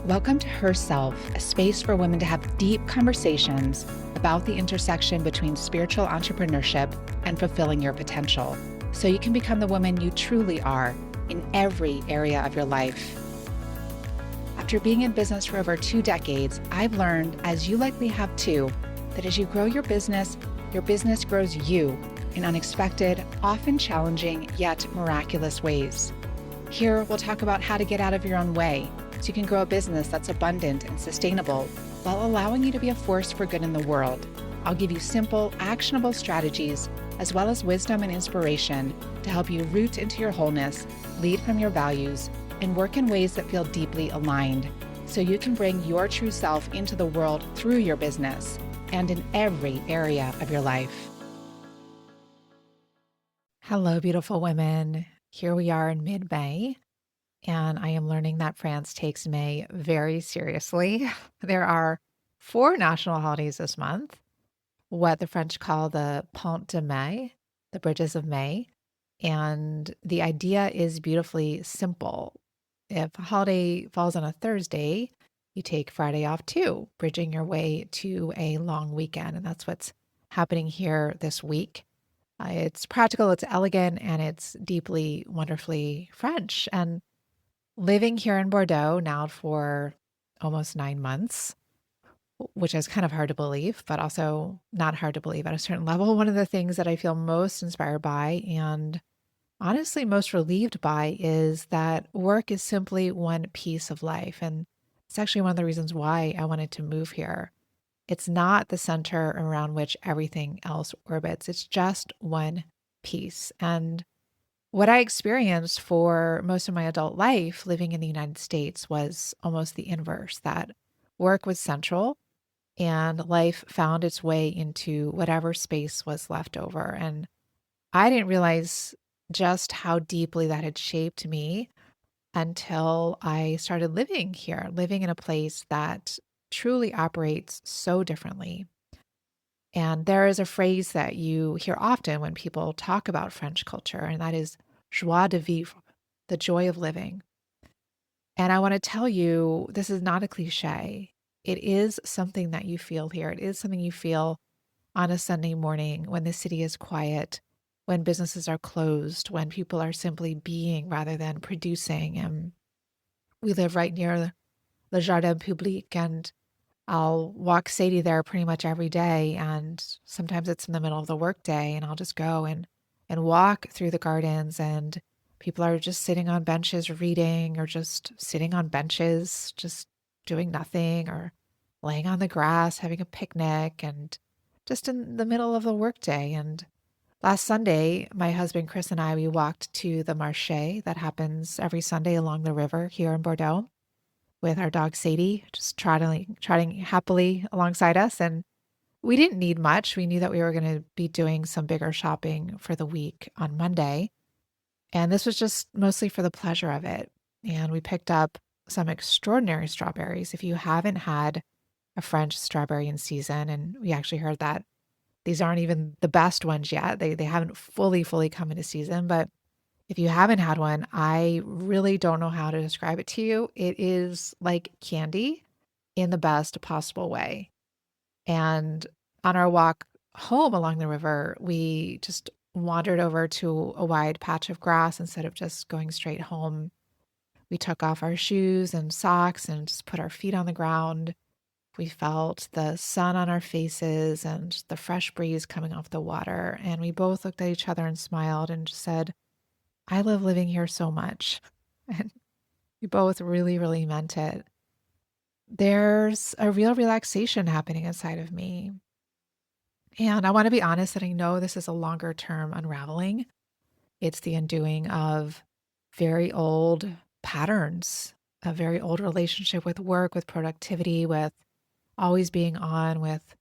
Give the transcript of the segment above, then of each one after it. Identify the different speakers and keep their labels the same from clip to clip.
Speaker 1: Welcome to Herself, a space for women to have deep conversations about the intersection between spiritual entrepreneurship and fulfilling your potential, so you can become the woman you truly are in every area of your life. After being in business for over 2 decades, I've learned, as you likely have too, that as you grow your business grows you in unexpected, often challenging, yet miraculous ways. Here, we'll talk about how to get out of your own way so you can grow a business that's abundant and sustainable while allowing you to be a force for good in the world. I'll give you simple, actionable strategies as well as wisdom and inspiration to help you root into your wholeness, lead from your values, and work in ways that feel deeply aligned so you can bring your true self into the world through your business and in every area of your life. Hello, beautiful women. Here we are in mid-May. And I am learning that France takes May very seriously. There are 4 national holidays this month, what the French call the Pont de Mai, the Bridges of May. And the idea is beautifully simple. If a holiday falls on a Thursday, you take Friday off too, bridging your way to a long weekend. And that's what's happening here this week. It's practical, it's elegant, and it's deeply, wonderfully French. And living here in Bordeaux now for almost 9 months, which is kind of hard to believe, but also not hard to believe at a certain level. One of the things that I feel most inspired by and honestly most relieved by is that work is simply one piece of life. And it's actually one of the reasons why I wanted to move here. It's not the center around which everything else orbits. It's just one piece. And what I experienced for most of my adult life living in the United States was almost the inverse, that work was central and life found its way into whatever space was left over. And I didn't realize just how deeply that had shaped me until I started living here, living in a place that truly operates so differently. And there is a phrase that you hear often when people talk about French culture, and that is joie de vivre, the joy of living. And I want to tell you, this is not a cliche. It is something that you feel here. It is something you feel on a Sunday morning when the city is quiet, when businesses are closed, when people are simply being rather than producing. And we live right near the Jardin Public, and I'll walk Sadie there pretty much every day. And sometimes it's in the middle of the workday, and I'll just go and walk through the gardens, and people are just sitting on benches reading, or just sitting on benches, just doing nothing, or laying on the grass, having a picnic, and just in the middle of the workday. And last Sunday, my husband Chris and I, we walked to the marché that happens every Sunday along the river here in Bordeaux with our dog Sadie, just trotting happily alongside us. And we didn't need much. We knew that we were going to be doing some bigger shopping for the week on Monday. And this was just mostly for the pleasure of it. And we picked up some extraordinary strawberries. If you haven't had a French strawberry in season, and we actually heard that these aren't even the best ones yet. They haven't fully come into season. But if you haven't had one, I really don't know how to describe it to you. It is like candy in the best possible way. And on our walk home along the river, we just wandered over to a wide patch of grass instead of just going straight home. We took off our shoes and socks and just put our feet on the ground. We felt the sun on our faces and the fresh breeze coming off the water. And we both looked at each other and smiled and just said, I love living here so much. And we both really, really meant it. There's a real relaxation happening inside of me. And I want to be honest that I know this is a longer term unraveling. It's the undoing of very old patterns, a very old relationship with work, with productivity, with always being on, with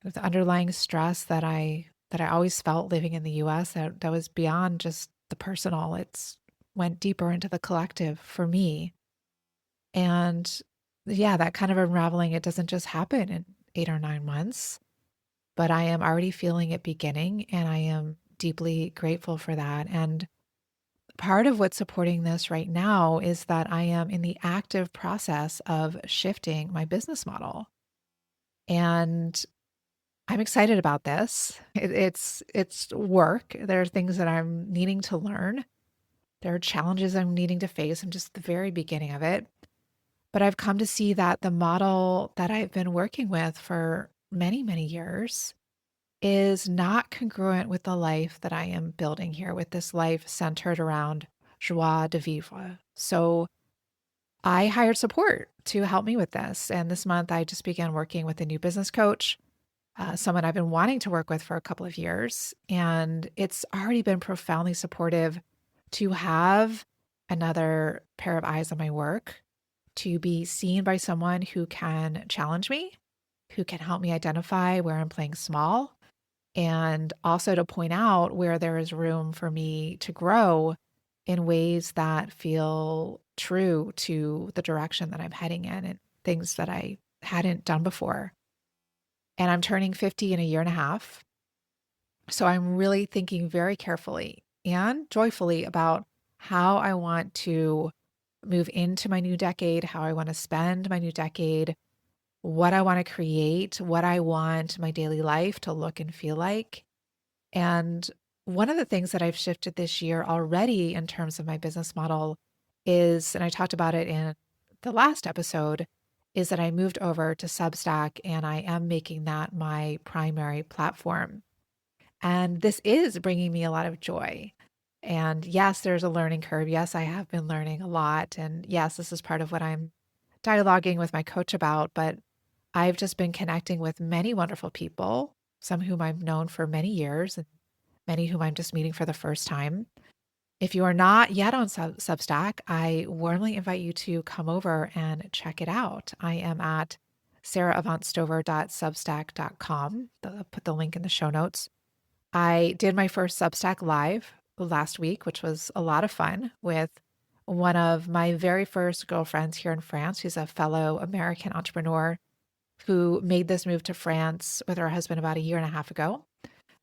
Speaker 1: the underlying stress that I always felt living in the US that was beyond just the personal. It's went deeper into the collective for me. And yeah, that kind of unraveling, it doesn't just happen in 8 or 9 months, but I am already feeling it beginning, and I am deeply grateful for that. And part of what's supporting this right now is that I am in the active process of shifting my business model. And I'm excited about this. It's work. There are things that I'm needing to learn. There are challenges I'm needing to face. I'm just at the very beginning of it. But I've come to see that the model that I've been working with for many, many years is not congruent with the life that I am building here, with this life centered around joie de vivre. So I hired support to help me with this. And this month, I just began working with a new business coach, someone I've been wanting to work with for a couple of years. And it's already been profoundly supportive to have another pair of eyes on my work, to be seen by someone who can challenge me, who can help me identify where I'm playing small, and also to point out where there is room for me to grow in ways that feel true to the direction that I'm heading in and things that I hadn't done before. And I'm turning 50 in a year and a half. So I'm really thinking very carefully and joyfully about how I want to move into my new decade, how I want to spend my new decade, what I want to create, what I want my daily life to look and feel like. And one of the things that I've shifted this year already in terms of my business model is, and I talked about it in the last episode, is that I moved over to Substack and I am making that my primary platform. And this is bringing me a lot of joy. And yes, there's a learning curve. Yes, I have been learning a lot. And yes, this is part of what I'm dialoguing with my coach about. But I've just been connecting with many wonderful people, some whom I've known for many years and many whom I'm just meeting for the first time. If you are not yet on Substack, I warmly invite you to come over and check it out. I am at sarahavancstover.substack.com. I'll put the link in the show notes. I did my first Substack live last week, which was a lot of fun, with one of my very first girlfriends here in France, who's a fellow American entrepreneur who made this move to France with her husband about a year and a half ago.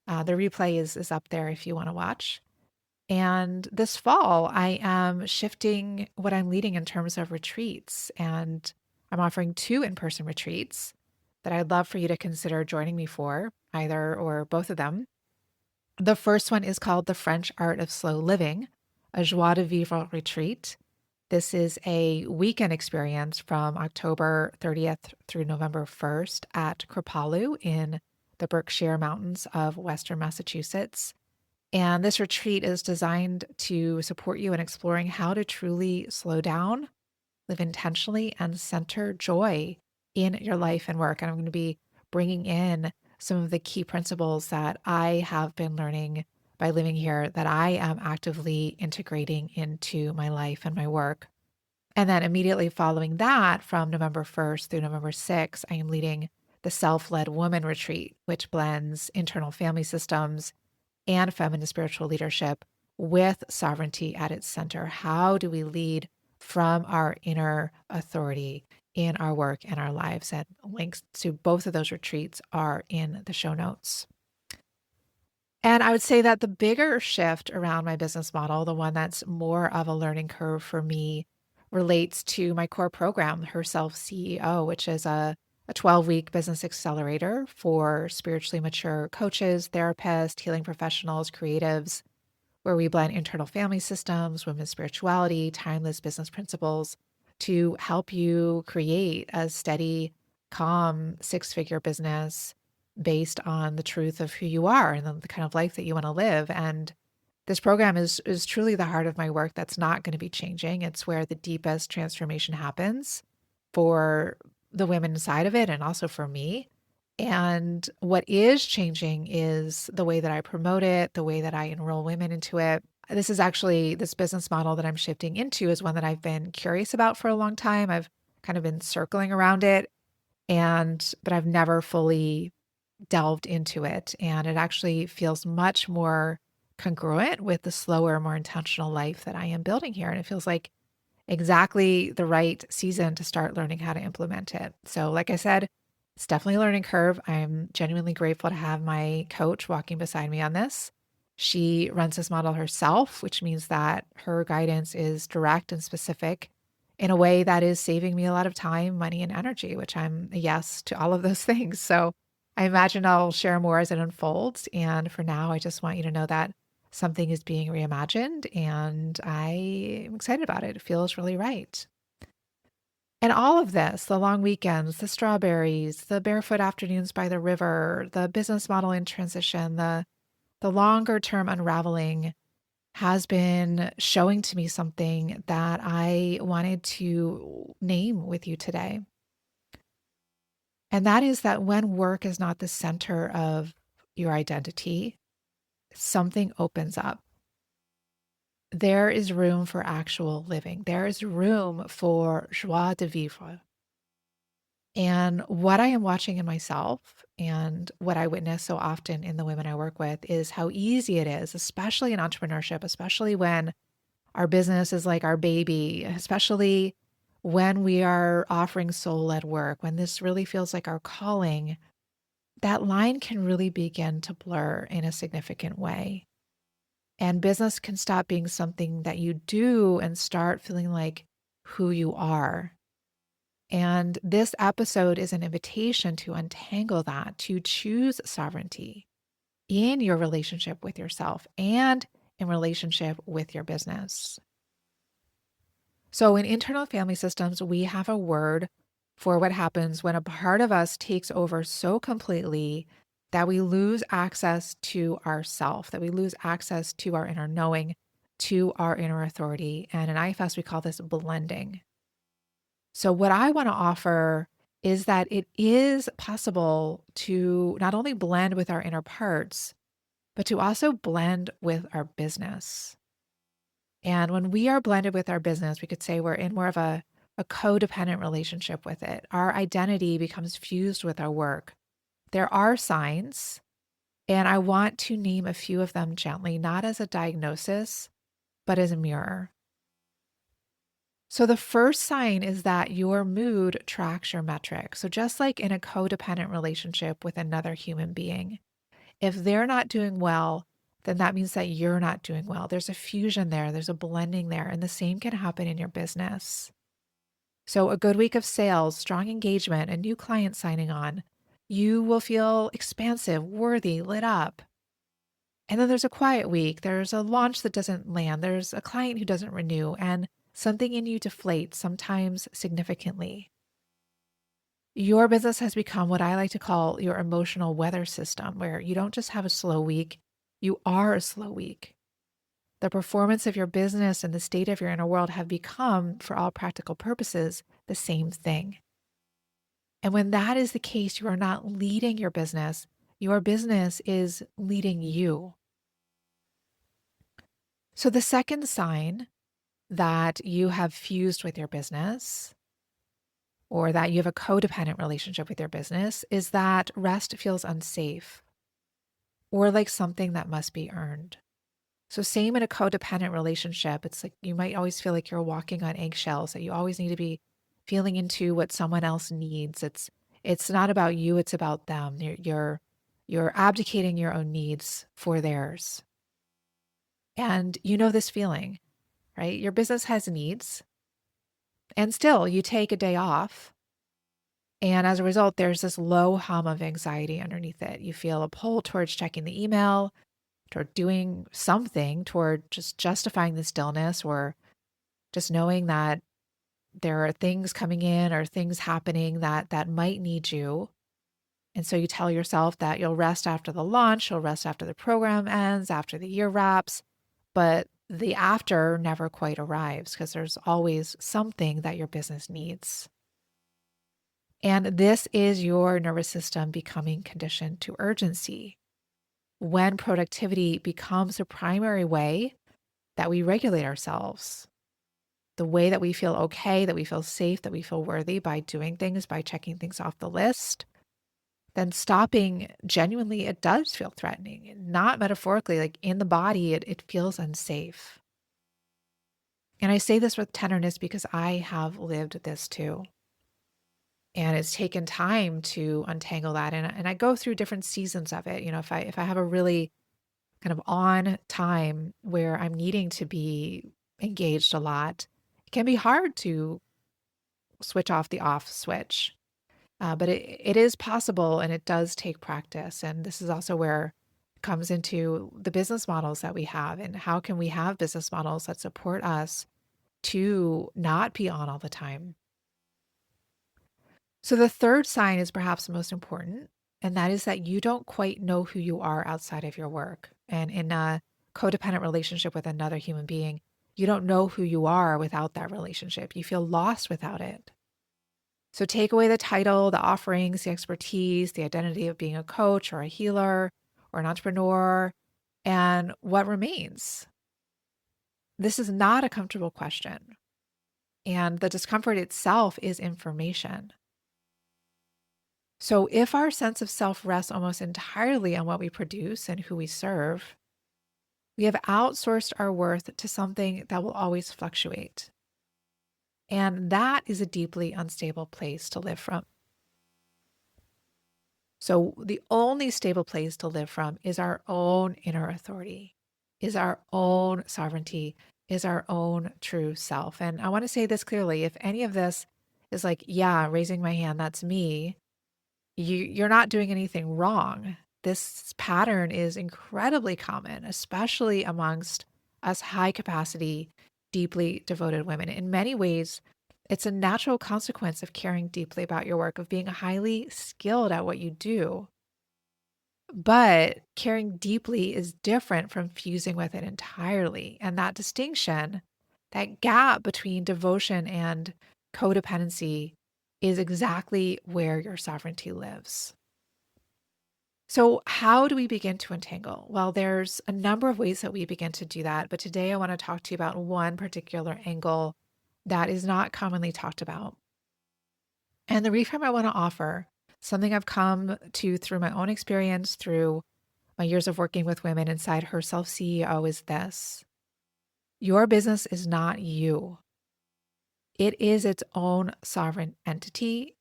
Speaker 1: The replay is up there if you want to watch. And this fall, I am shifting what I'm leading in terms of retreats. And I'm offering 2 in-person retreats that I'd love for you to consider joining me for, either or both of them. The first one is called The French Art of Slow Living, a joie de vivre retreat. This is a weekend experience from October 30th through November 1st at Kripalu in the Berkshire Mountains of Western Massachusetts. And this retreat is designed to support you in exploring how to truly slow down, live intentionally, and center joy in your life and work. And I'm going to be bringing in some of the key principles that I have been learning by living here that I am actively integrating into my life and my work. And then immediately following that, from November 1st through November 6th, I am leading the Self-Led Woman Retreat, which blends internal family systems and feminine spiritual leadership with sovereignty at its center. How do we lead from our inner authority in our work and our lives? And links to both of those retreats are in the show notes. And I would say that the bigger shift around my business model, the one that's more of a learning curve for me, relates to my core program, Herself CEO, which is a 12-week business accelerator for spiritually mature coaches, therapists, healing professionals, creatives, where we blend internal family systems, women's spirituality, timeless business principles to help you create a steady, calm, 6-figure business based on the truth of who you are and the kind of life that you want to live. And this program is truly the heart of my work that's not going to be changing. It's where the deepest transformation happens for the women inside of it and also for me. And what is changing is the way that I promote it, the way that I enroll women into it. This business model that I'm shifting into is one that I've been curious about for a long time. I've kind of been circling around it, but I've never fully delved into it. And it actually feels much more congruent with the slower, more intentional life that I am building here. And it feels like exactly the right season to start learning how to implement it. So, like I said, it's definitely a learning curve. I'm genuinely grateful to have my coach walking beside me on this. She runs this model herself, which means that her guidance is direct and specific in a way that is saving me a lot of time, money, and energy, which I'm a yes to all of those things. So I imagine I'll share more as it unfolds. And for now, I just want you to know that something is being reimagined and I am excited about it. It feels really right. And all of this, the long weekends, the strawberries, the barefoot afternoons by the river, the business model in transition, the longer term unraveling has been showing to me something that I wanted to name with you today. And that is that when work is not the center of your identity, something opens up. There is room for actual living. There is room for joie de vivre. And what I am watching in myself and what I witness so often in the women I work with is how easy it is, especially in entrepreneurship, especially when our business is like our baby, especially when we are offering soul led work, when this really feels like our calling, that line can really begin to blur in a significant way. And business can stop being something that you do and start feeling like who you are. And this episode is an invitation to untangle that, to choose sovereignty in your relationship with yourself and in relationship with your business. So in internal family systems, we have a word for what happens when a part of us takes over so completely that we lose access to ourself, that we lose access to our inner knowing, to our inner authority. And in IFS, we call this blending. So what I want to offer is that it is possible to not only blend with our inner parts, but to also blend with our business. And when we are blended with our business, we could say we're in more of a codependent relationship with it. Our identity becomes fused with our work. There are signs, and I want to name a few of them gently, not as a diagnosis, but as a mirror. So the first sign is that your mood tracks your metrics. So just like in a codependent relationship with another human being, if they're not doing well, then that means that you're not doing well. There's a fusion there, there's a blending there, and the same can happen in your business. So a good week of sales, strong engagement, a new client signing on, you will feel expansive, worthy, lit up. And then there's a quiet week, there's a launch that doesn't land, there's a client who doesn't renew, and something in you deflates, sometimes significantly. Your business has become what I like to call your emotional weather system, where you don't just have a slow week, you are a slow week. The performance of your business and the state of your inner world have become, for all practical purposes, the same thing. And when that is the case, you are not leading your business is leading you. So the second sign that you have fused with your business or that you have a codependent relationship with your business is that rest feels unsafe or like something that must be earned. So same in a codependent relationship, it's like you might always feel like you're walking on eggshells, that you always need to be feeling into what someone else needs. It's not about you, it's about them. You're abdicating your own needs for theirs. And you know this feeling, right? Your business has needs, and still you take a day off. And as a result, there's this low hum of anxiety underneath it. You feel a pull towards checking the email, toward doing something, toward just justifying the stillness, or just knowing that there are things coming in or things happening that might need you. And so you tell yourself that you'll rest after the launch, you'll rest after the program ends, after the year wraps, but the after never quite arrives because there's always something that your business needs. And this is your nervous system becoming conditioned to urgency. When productivity becomes a primary way that we regulate ourselves, the way that we feel okay, that we feel safe, that we feel worthy by doing things, by checking things off the list, then stopping genuinely, it does feel threatening. Not metaphorically, like in the body, it feels unsafe. And I say this with tenderness because I have lived this too. And it's taken time to untangle that. And I go through different seasons of it. You know, if I have a really kind of on time where I'm needing to be engaged a lot, it can be hard to switch off the off switch. But it is possible and it does take practice. And this is also where it comes into the business models that we have and how can we have business models that support us to not be on all the time. So the third sign is perhaps the most important, and that is that you don't quite know who you are outside of your work. And in a codependent relationship with another human being, you don't know who you are without that relationship. You feel lost without it. So take away the title, the offerings, the expertise, the identity of being a coach or a healer or an entrepreneur, and what remains? This is not a comfortable question. And the discomfort itself is information. So if our sense of self rests almost entirely on what we produce and who we serve, we have outsourced our worth to something that will always fluctuate. And that is a deeply unstable place to live from. So the only stable place to live from is our own inner authority, is our own sovereignty, is our own true self. And I want to say this clearly. If any of this is like, yeah, raising my hand, that's me, you're not doing anything wrong. This pattern is incredibly common, especially amongst us high capacity, deeply devoted women. In many ways, it's a natural consequence of caring deeply about your work, of being highly skilled at what you do. But caring deeply is different from fusing with it entirely. And that distinction, that gap between devotion and codependency, is exactly where your sovereignty lives. So, how do we begin to untangle? Well, there's a number of ways that we begin to do that. But today I want to talk to you about one particular angle that is not commonly talked about. And the reframe I want to offer, something I've come to through my own experience, through my years of working with women inside Her Self CEO, is this: your business is not you. It is its own sovereign entity.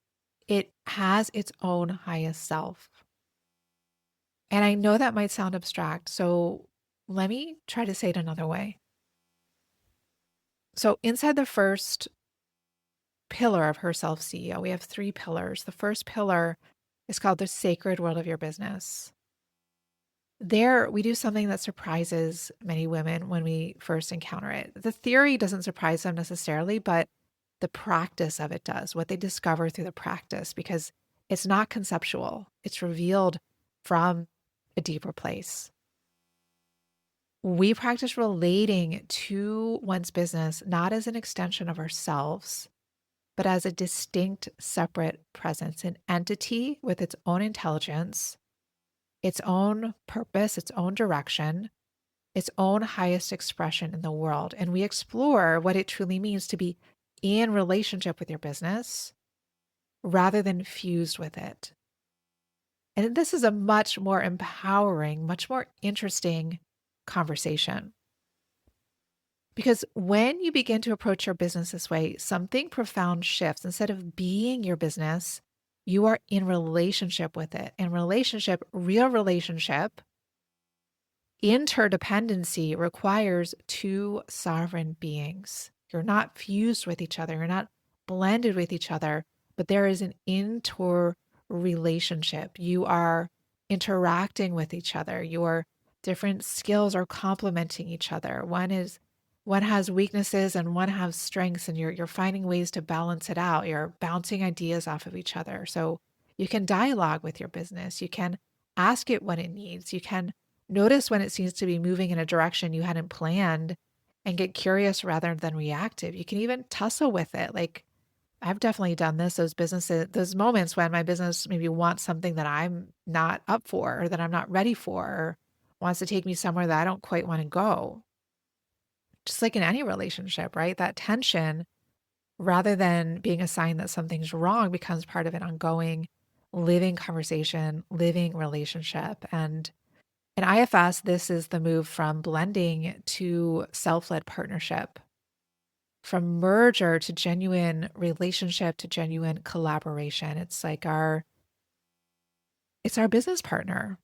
Speaker 1: It has its own highest self. And I know that might sound abstract, so let me try to say it another way. So, inside the first pillar of Her Self CEO, we have three pillars. The first pillar is called the sacred world of your business. There, we do something that surprises many women when we first encounter it. The theory doesn't surprise them necessarily, but the practice of it does, what they discover through the practice, because it's not conceptual, it's revealed from a deeper place. We practice relating to one's business not as an extension of ourselves, but as a distinct, separate presence, an entity with its own intelligence, its own purpose, its own direction, its own highest expression in the world. And we explore what it truly means to be in relationship with your business rather than fused with it. And this is a much more empowering, much more interesting conversation. Because when you begin to approach your business this way, something profound shifts. Instead of being your business, you are in relationship with it. And relationship, real relationship, interdependency requires two sovereign beings. You're not fused with each other, you're not blended with each other, but there is an interrelationship. You are interacting with each other. Your different skills are complementing each other. One has weaknesses and one has strengths, and you're finding ways to balance it out. You're bouncing ideas off of each other. So you can dialogue with your business. You can ask it what it needs. You can notice when it seems to be moving in a direction you hadn't planned and get curious rather than reactive. You can even tussle with it. Like, I've definitely done this, those moments when my business maybe wants something that I'm not up for or that I'm not ready for, or wants to take me somewhere that I don't quite want to go. Just like in any relationship, right? That tension, rather than being a sign that something's wrong, becomes part of an ongoing living conversation, living relationship. And in IFS, this is the move from blending to self-led partnership, from merger to genuine relationship to genuine collaboration. It's our business partner.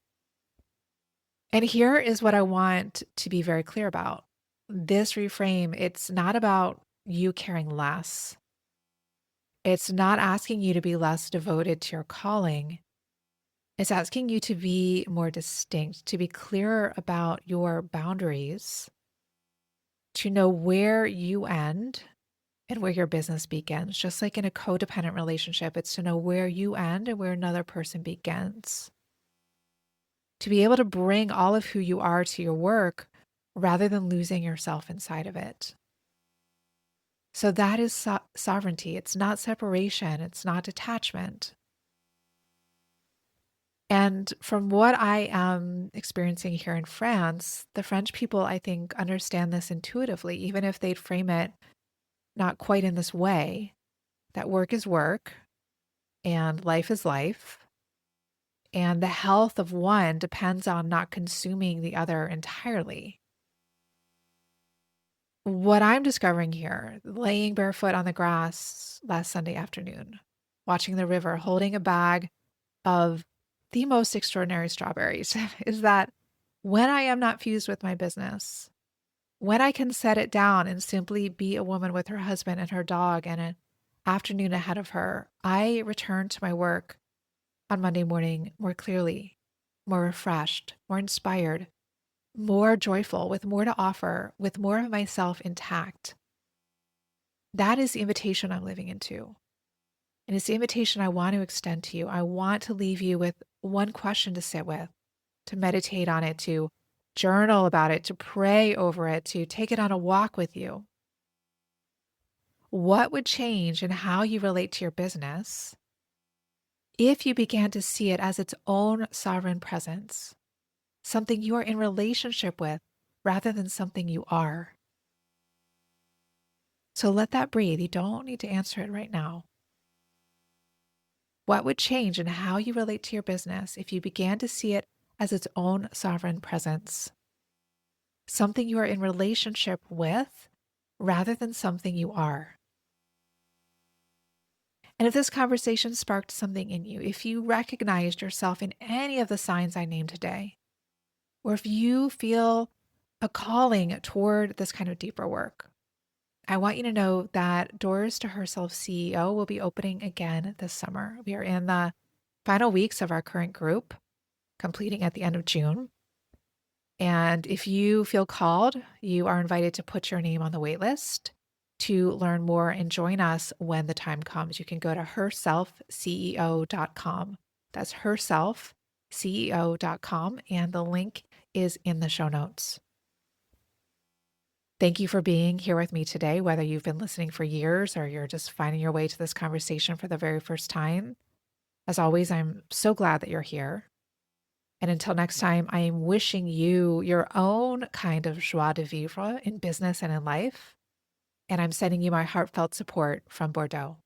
Speaker 1: And here is what I want to be very clear about. This reframe, it's not about you caring less. It's not asking you to be less devoted to your calling. It's asking you to be more distinct, to be clearer about your boundaries, to know where you end and where your business begins. Just like in a codependent relationship, it's to know where you end and where another person begins. To be able to bring all of who you are to your work rather than losing yourself inside of it. So that is sovereignty. It's not separation. It's not detachment. And from what I am experiencing here in France, the French people, I think, understand this intuitively, even if they'd frame it not quite in this way, that work is work and life is life. And the health of one depends on not consuming the other entirely. What I'm discovering here, laying barefoot on the grass last Sunday afternoon, watching the river, holding a bag of the most extraordinary strawberries, is that when I am not fused with my business, when I can set it down and simply be a woman with her husband and her dog and an afternoon ahead of her, I return to my work on Monday morning more clearly, more refreshed, more inspired, more joyful, with more to offer, with more of myself intact. That is the invitation I'm living into. And it's the invitation I want to extend to you. I want to leave you with one question to sit with, to meditate on it, to journal about it, to pray over it, to take it on a walk with you. What would change in how you relate to your business if you began to see it as its own sovereign presence, something you are in relationship with rather than something you are? So let that breathe. You don't need to answer it right now. What would change in how you relate to your business if you began to see it as its own sovereign presence, something you are in relationship with rather than something you are? And if this conversation sparked something in you, if you recognized yourself in any of the signs I named today, or if you feel a calling toward this kind of deeper work, I want you to know that Doors to Herself CEO will be opening again this summer. We are in the final weeks of our current group, completing at the end of June. And if you feel called, you are invited to put your name on the wait list to learn more and join us when the time comes. You can go to herselfceo.com. That's herselfceo.com, and the link is in the show notes. Thank you for being here with me today, whether you've been listening for years or you're just finding your way to this conversation for the very first time. As always, I'm so glad that you're here. And until next time, I am wishing you your own kind of joie de vivre in business and in life. And I'm sending you my heartfelt support from Bordeaux.